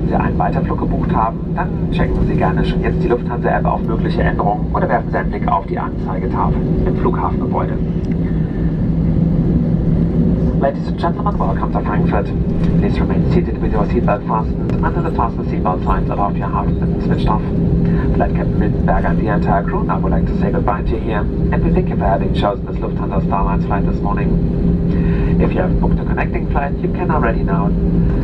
Sollten Sie einen Weiterflug gebucht haben, dann checken Sie gerne schon jetzt die Lufthansa-App auf mögliche Änderungen oder werfen Sie einen Blick auf die Anzeigetafel im Flughafengebäude. Ladies and gentlemen, welcome to Frankfurt. Please remain seated with your seatbelt fastened under the fasten seatbelt signs above your heart button switched off. Flight Captain Miltenberger and the entire crew now would like to say goodbye to you here, and we thank you for having chosen this Lufthansa Starlines flight this morning. If you have booked a connecting flight, you can already now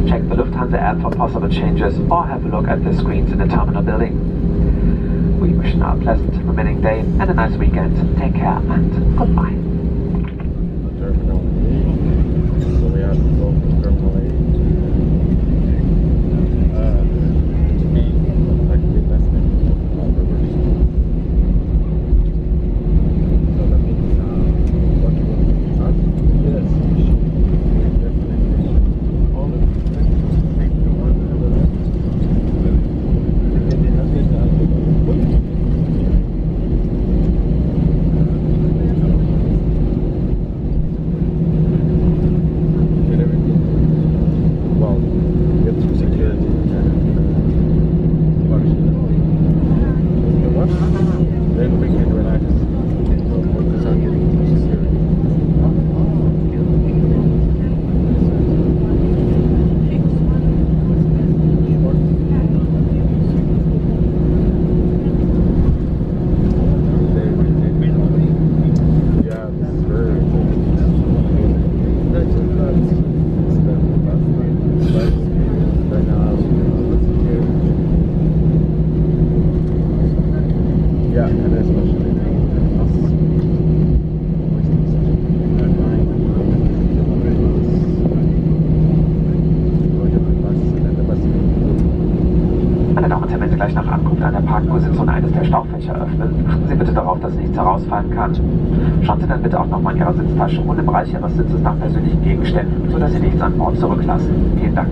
check the Lufthansa app for possible changes or have a look at the screens in the terminal building. We wish you now a pleasant remaining day and a nice weekend. Take care and goodbye. So we have to go from Terminal A to B, effectively less than reverse. So that means what you want to us? Yes, we should definitely all of the take the one to the left. And then have it then we can relax. Focus on getting steering. Yeah, this is very yeah, and especially Meine Damen und Herren, wenn Sie gleich nach Ankunft an der Parkposition eines der Staufächer öffnen, achten Sie bitte darauf, dass nichts herausfallen kann. Schauen Sie dann bitte auch nochmal in Ihrer Sitztasche und im Bereich Ihres Sitzes nach persönlichen Gegenständen, sodass Sie nichts an Bord zurücklassen. Vielen Dank.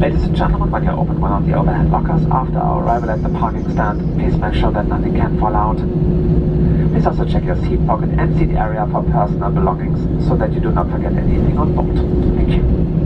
Ladies and gentlemen, when you open one of the overhead lockers after our arrival at the parking stand, please make sure that nothing can fall out. Please also check your seat pocket and seat area for personal belongings, so that you do not forget anything on board. Thank you.